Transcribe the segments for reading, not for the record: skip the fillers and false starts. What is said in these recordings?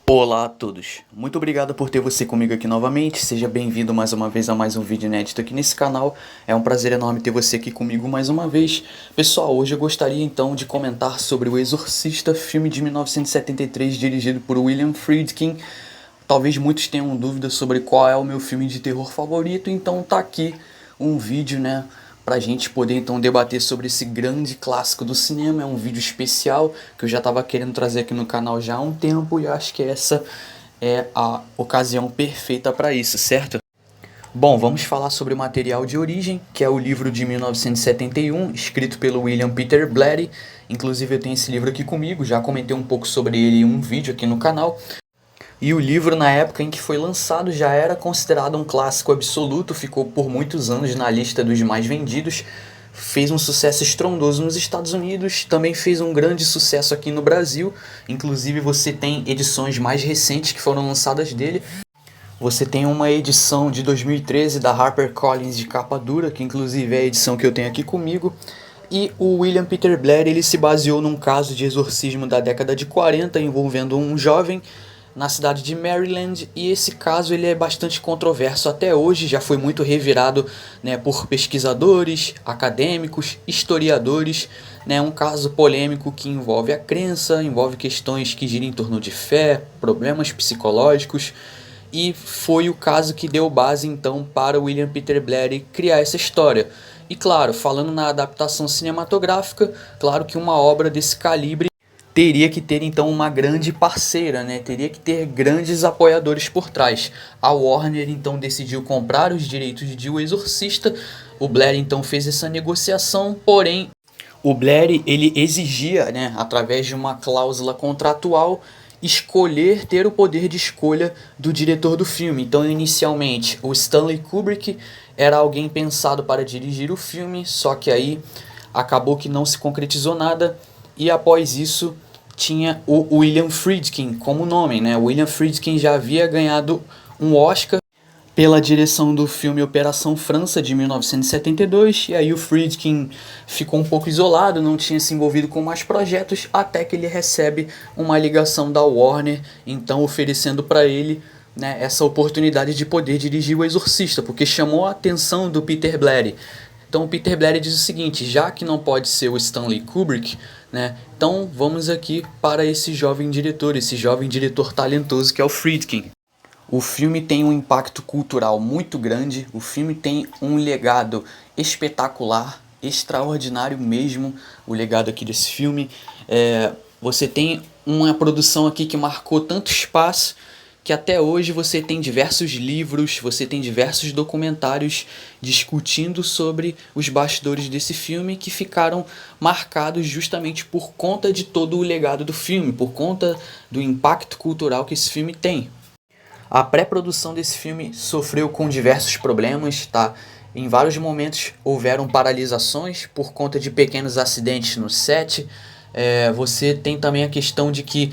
Olá a todos, muito obrigado por ter você comigo aqui novamente, seja bem-vindo mais uma vez a mais um vídeo inédito aqui nesse canal, é um prazer enorme ter você aqui comigo mais uma vez. Pessoal, hoje eu gostaria então de comentar sobre O Exorcista, filme de 1973 dirigido por William Friedkin. Talvez muitos tenham dúvidas sobre qual é o meu filme de terror favorito, então tá aqui um vídeo, né, pra gente poder então debater sobre esse grande clássico do cinema. É um vídeo especial que eu já estava querendo trazer aqui no canal já há um tempo e acho que essa é a ocasião perfeita para isso, certo? Bom, vamos falar sobre o material de origem, que é o livro de 1971, escrito pelo William Peter Blatty. Inclusive eu tenho esse livro aqui comigo, já comentei um pouco sobre ele em um vídeo aqui no canal. E o livro, na época em que foi lançado, já era considerado um clássico absoluto, ficou por muitos anos na lista dos mais vendidos, fez um sucesso estrondoso nos Estados Unidos, também fez um grande sucesso aqui no Brasil. Inclusive você tem edições mais recentes que foram lançadas dele. Você tem uma edição de 2013 da HarperCollins de capa dura, que inclusive é a edição que eu tenho aqui comigo. E o William Peter Blatty, ele se baseou num caso de exorcismo da década de 40 envolvendo um jovem na cidade de Maryland, e esse caso ele é bastante controverso até hoje, já foi muito revirado, né, por pesquisadores, acadêmicos, historiadores, né, um caso polêmico que envolve a crença, envolve questões que giram em torno de fé, problemas psicológicos, e foi o caso que deu base então para William Peter Blatty criar essa história. E claro, falando na adaptação cinematográfica, claro que uma obra desse calibre teria que ter então uma grande parceira, né? Teria que ter grandes apoiadores por trás. A Warner então decidiu comprar os direitos de O Exorcista. O Blatty então fez essa negociação, porém o Blatty ele exigia, né, através de uma cláusula contratual, ter o poder de escolha do diretor do filme. Então inicialmente o Stanley Kubrick era alguém pensado para dirigir o filme, só que aí acabou que não se concretizou nada, e após isso tinha o William Friedkin como nome, né? O William Friedkin já havia ganhado um Oscar pela direção do filme Operação França de 1972, e aí o Friedkin ficou um pouco isolado, não tinha se envolvido com mais projetos, até que ele recebe uma ligação da Warner, então oferecendo para ele, né, essa oportunidade de poder dirigir O Exorcista, porque chamou a atenção do Peter Blatty. Então o Peter Blatty diz o seguinte: já que não pode ser o Stanley Kubrick, né, então vamos aqui para esse jovem diretor talentoso que é o Friedkin. O filme tem um impacto cultural muito grande, o filme tem um legado espetacular, extraordinário mesmo, o legado aqui desse filme. Você tem uma produção aqui que marcou tanto espaço, que até hoje você tem diversos livros, você tem diversos documentários discutindo sobre os bastidores desse filme, que ficaram marcados justamente por conta de todo o legado do filme, por conta do impacto cultural que esse filme tem. A pré-produção desse filme sofreu com diversos problemas, tá? Em vários momentos houveram paralisações por conta de pequenos acidentes no set. Você tem também a questão de que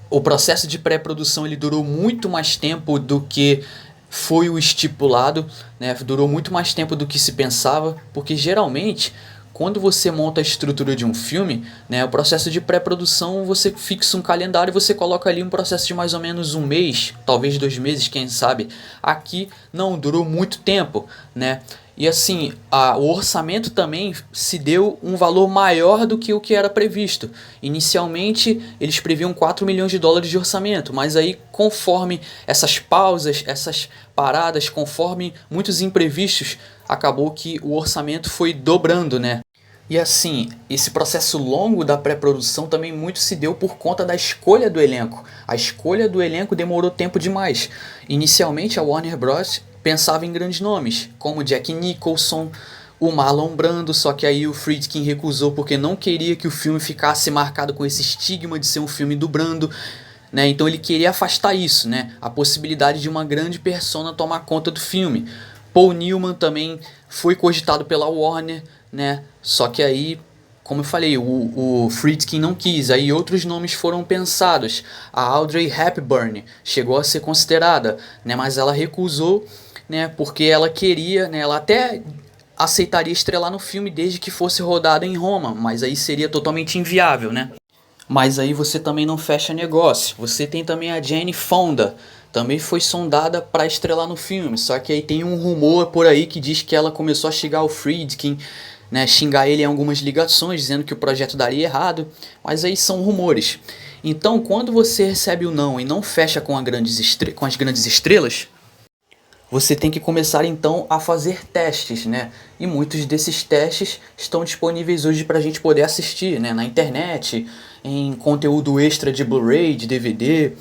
o processo de pré-produção ele durou muito mais tempo do que foi o estipulado, né? Durou muito mais tempo do que se pensava, porque geralmente quando você monta a estrutura de um filme, né, o processo de pré-produção, você fixa um calendário e você coloca ali um processo de mais ou menos um mês, talvez 2 meses, quem sabe. Aqui não, durou muito tempo, né? E assim, o orçamento também se deu um valor maior do que o que era previsto. Inicialmente, eles previam 4 milhões de dólares de orçamento, mas aí conforme essas pausas, essas paradas, conforme muitos imprevistos, acabou que o orçamento foi dobrando, né? E assim, esse processo longo da pré-produção também muito se deu por conta da escolha do elenco. A escolha do elenco demorou tempo demais. Inicialmente a Warner Bros. Pensava em grandes nomes, como Jack Nicholson, o Marlon Brando, só que aí o Friedkin recusou porque não queria que o filme ficasse marcado com esse estigma de ser um filme do Brando, né? Então ele queria afastar isso, né? A possibilidade de uma grande persona tomar conta do filme. Paul Newman também foi cogitado pela Warner, né? Só que aí, como eu falei, o Friedkin não quis. Aí outros nomes foram pensados. A Audrey Hepburn chegou a ser considerada, né? Mas ela recusou, né? Porque ela queria, né? Ela até aceitaria estrelar no filme desde que fosse rodada em Roma, mas aí seria totalmente inviável, né? Mas aí você também não fecha negócio. Você tem também a Jane Fonda, também foi sondada para estrelar no filme, só que aí tem um rumor por aí que diz que ela começou a xingar o Friedkin, né, xingar ele em algumas ligações, dizendo que o projeto daria errado, mas aí são rumores. Então, quando você recebe o não e não fecha com, com as grandes estrelas, você tem que começar então a fazer testes, né? E muitos desses testes estão disponíveis hoje para a gente poder assistir, né? Na internet, em conteúdo extra de Blu-ray, de DVD.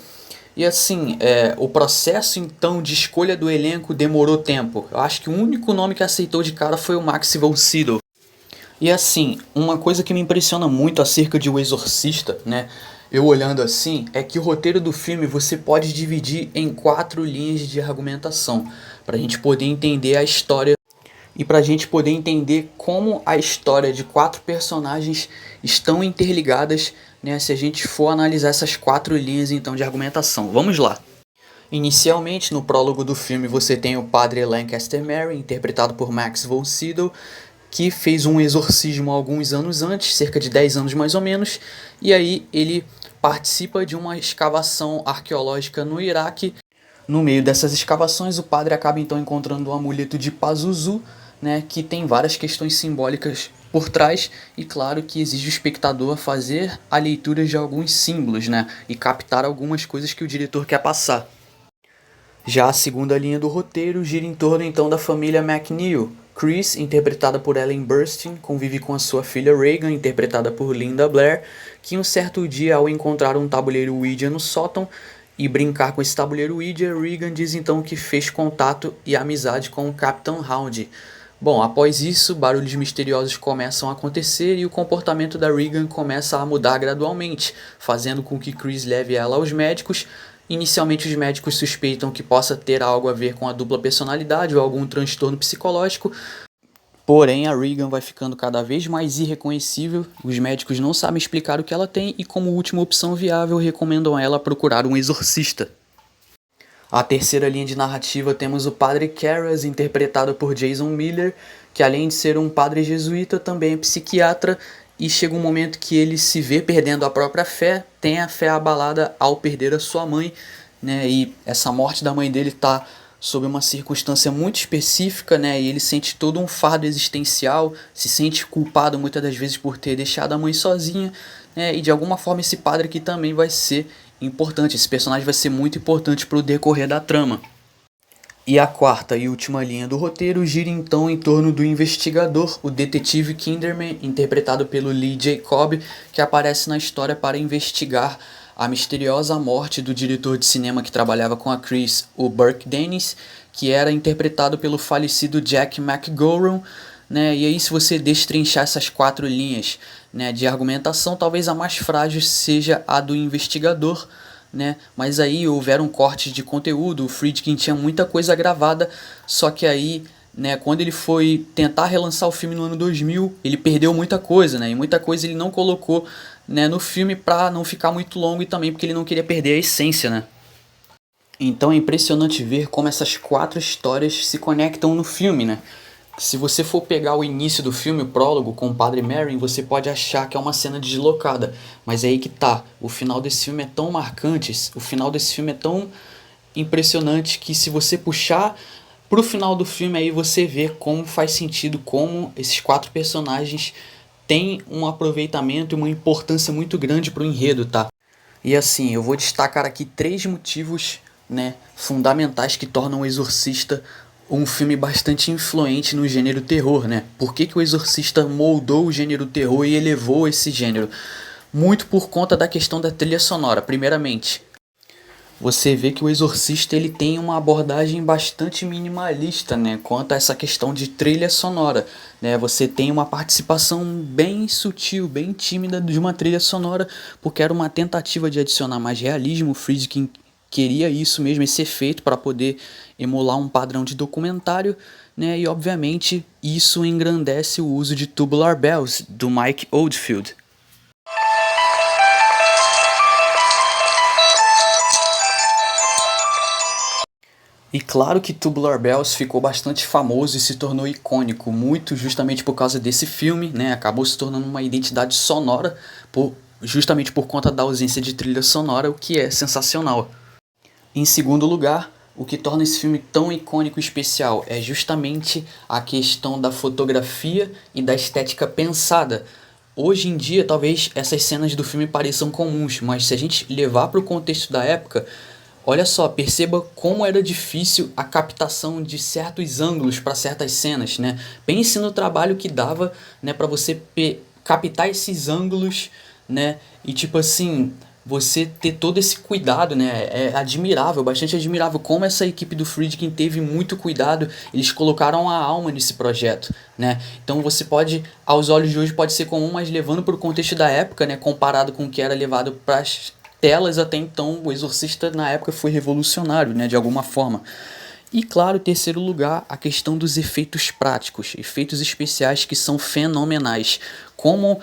E assim, o processo então de escolha do elenco demorou tempo. Eu acho que o único nome que aceitou de cara foi o Max von Sydow. E assim, uma coisa que me impressiona muito acerca de O Exorcista, né? Eu olhando assim, é que o roteiro do filme você pode dividir em 4 linhas de argumentação, para a gente poder entender a história e para a gente poder entender como a história de 4 personagens estão interligadas, né? Se a gente for analisar essas 4 linhas então de argumentação. Vamos lá. Inicialmente, no prólogo do filme, você tem o padre Lancaster Mary, interpretado por Max von Sydow, que fez um exorcismo alguns anos antes, cerca de 10 anos mais ou menos, e aí ele participa de uma escavação arqueológica no Iraque. No meio dessas escavações, o padre acaba então encontrando um amuleto de Pazuzu, né, que tem várias questões simbólicas por trás, e claro que exige o espectador fazer a leitura de alguns símbolos, né, e captar algumas coisas que o diretor quer passar. Já a segunda linha do roteiro gira em torno então da família McNeil. Chris, interpretada por Ellen Burstyn, convive com a sua filha Regan, interpretada por Linda Blair, que um certo dia, ao encontrar um tabuleiro Ouija no sótão e brincar com esse tabuleiro Ouija, Regan diz então que fez contato e amizade com o Capitão Hound. Bom, após isso, barulhos misteriosos começam a acontecer e o comportamento da Regan começa a mudar gradualmente, fazendo com que Chris leve ela aos médicos. Inicialmente, os médicos suspeitam que possa ter algo a ver com a dupla personalidade ou algum transtorno psicológico, porém a Regan vai ficando cada vez mais irreconhecível, os médicos não sabem explicar o que ela tem e, como última opção viável, recomendam a ela procurar um exorcista. A terceira linha de narrativa temos o padre Karras, interpretado por Jason Miller, que além de ser um padre jesuíta, também é psiquiatra, e chega um momento que ele se vê perdendo a própria fé, tem a fé abalada ao perder a sua mãe, né? E essa morte da mãe dele está sob uma circunstância muito específica, né? E ele sente todo um fardo existencial, se sente culpado muitas das vezes por ter deixado a mãe sozinha, né? E de alguma forma esse padre aqui também vai ser importante, esse personagem vai ser muito importante para o decorrer da trama. E a quarta e última linha do roteiro gira então em torno do investigador, o detetive Kinderman, interpretado pelo Lee Jacob, que aparece na história para investigar a misteriosa morte do diretor de cinema que trabalhava com a Chris, o Burke Dennis, que era interpretado pelo falecido Jack McGowan, né? E aí, se você destrinchar essas 4 linhas, né, de argumentação, talvez a mais frágil seja a do investigador, né? Mas aí houveram cortes de conteúdo, o Friedkin tinha muita coisa gravada, só que aí, né, quando ele foi tentar relançar o filme no ano 2000, ele perdeu muita coisa, né? E muita coisa ele não colocou, né, no filme para não ficar muito longo e também porque ele não queria perder a essência, né? Então é impressionante ver como essas 4 histórias se conectam no filme, né? Se você for pegar o início do filme, o prólogo com o Padre Merrin, você pode achar que é uma cena deslocada, mas é aí que tá. O final desse filme é tão marcante, o final desse filme é tão impressionante que se você puxar pro final do filme aí você vê como faz sentido, como esses 4 personagens têm um aproveitamento e uma importância muito grande pro enredo, tá? E assim, eu vou destacar aqui 3 motivos, né, fundamentais que tornam O Exorcista um filme bastante influente no gênero terror, né? Por que que O Exorcista moldou o gênero terror e elevou esse gênero? Muito por conta da questão da trilha sonora, primeiramente. Você vê que o Exorcista ele tem uma abordagem bastante minimalista, né, quanto a essa questão de trilha sonora, né? Você tem uma participação bem sutil, bem tímida de uma trilha sonora, porque era uma tentativa de adicionar mais realismo. O Friedkin queria isso mesmo, esse efeito para poder emular um padrão de documentário, né? E obviamente isso engrandece o uso de Tubular Bells do Mike Oldfield. E claro que Tubular Bells ficou bastante famoso e se tornou icônico, muito justamente por causa desse filme, né? Acabou se tornando uma identidade sonora justamente por conta da ausência de trilha sonora, o que é sensacional. Em segundo lugar, o que torna esse filme tão icônico e especial é justamente a questão da fotografia e da estética pensada. Hoje em dia, talvez essas cenas do filme pareçam comuns, mas se a gente levar para o contexto da época, olha só, perceba como era difícil a captação de certos ângulos para certas cenas, né? Pense no trabalho que dava, né, para você captar esses ângulos, né? E tipo assim, você ter todo esse cuidado, né? É admirável, bastante admirável como essa equipe do Friedkin teve muito cuidado. Eles colocaram a alma nesse projeto, né? Então você pode, aos olhos de hoje pode ser comum, mas levando para o contexto da época, né, comparado com o que era levado para telas até então, O Exorcista na época foi revolucionário, né, de alguma forma. E claro, em terceiro lugar, a questão dos efeitos práticos, efeitos especiais que são fenomenais. Como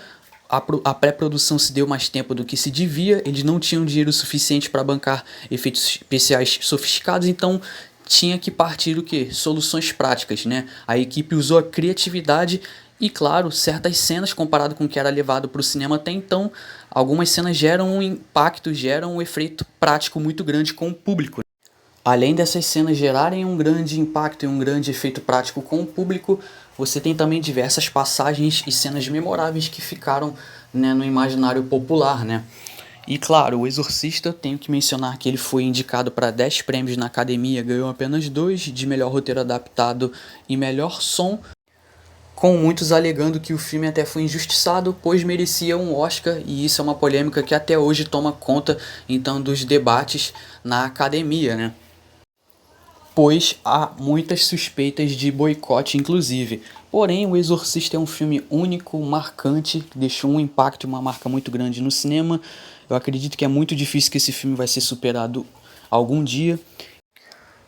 a pré-produção se deu mais tempo do que se devia, eles não tinham dinheiro suficiente para bancar efeitos especiais sofisticados, então tinha que partir do que? Soluções práticas, né? A equipe usou a criatividade e, claro, certas cenas, comparado com o que era levado para o cinema até então, algumas cenas geram um impacto, geram um efeito prático muito grande com o público. Além dessas cenas gerarem um grande impacto e um grande efeito prático com o público, você tem também diversas passagens e cenas memoráveis que ficaram, né, no imaginário popular, né? E claro, O Exorcista, tenho que mencionar que ele foi indicado para 10 prêmios na Academia, ganhou apenas 2 de melhor roteiro adaptado e melhor som, com muitos alegando que o filme até foi injustiçado, pois merecia um Oscar, e isso é uma polêmica que até hoje toma conta então dos debates na Academia, né? Pois há muitas suspeitas de boicote, inclusive. Porém, O Exorcista é um filme único, marcante, que deixou um impacto e uma marca muito grande no cinema. Eu acredito que é muito difícil que esse filme vai ser superado algum dia.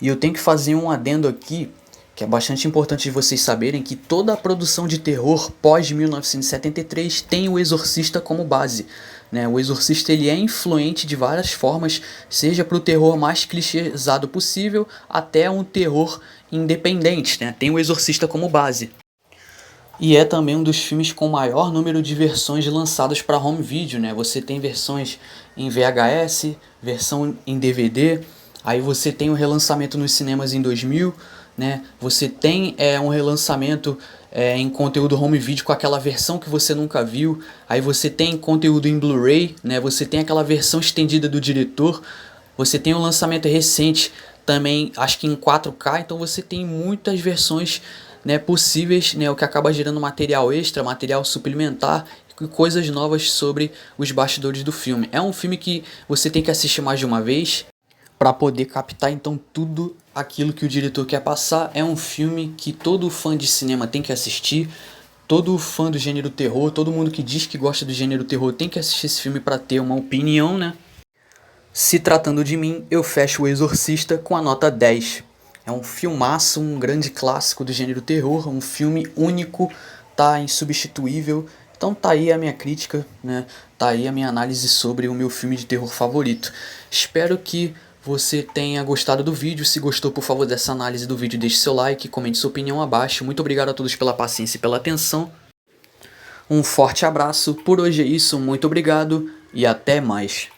E eu tenho que fazer um adendo aqui, que é bastante importante de vocês saberem, que toda a produção de terror pós 1973 tem o Exorcista como base, né? O Exorcista ele é influente de várias formas, seja para o terror mais clichêsado possível, até um terror independente, né? Tem o Exorcista como base. E é também um dos filmes com maior número de versões lançadas para home video, né? Você tem versões em VHS, versão em DVD, aí você tem o relançamento nos cinemas em 2000, né? Você tem um relançamento em conteúdo home video com aquela versão que você nunca viu, aí você tem conteúdo em Blu-ray, né? Você tem aquela versão estendida do diretor, você tem um lançamento recente também, acho que em 4K, então você tem muitas versões, né, possíveis, né, o que acaba gerando material extra, material suplementar e coisas novas sobre os bastidores do filme. É um filme que você tem que assistir mais de uma vez para poder captar então tudo aquilo que o diretor quer passar. É um filme que todo fã de cinema tem que assistir. Todo fã do gênero terror, todo mundo que diz que gosta do gênero terror tem que assistir esse filme para ter uma opinião, né? Se tratando de mim, eu fecho O Exorcista com a nota 10. É um filmaço, um grande clássico do gênero terror, um filme único, tá insubstituível. Então tá aí a minha crítica, né? Tá aí a minha análise sobre o meu filme de terror favorito. Espero que você tenha gostado do vídeo. Se gostou, por favor, dessa análise do vídeo, deixe seu like, comente sua opinião abaixo. Muito obrigado a todos pela paciência e pela atenção. Um forte abraço. Por hoje é isso, muito obrigado e até mais.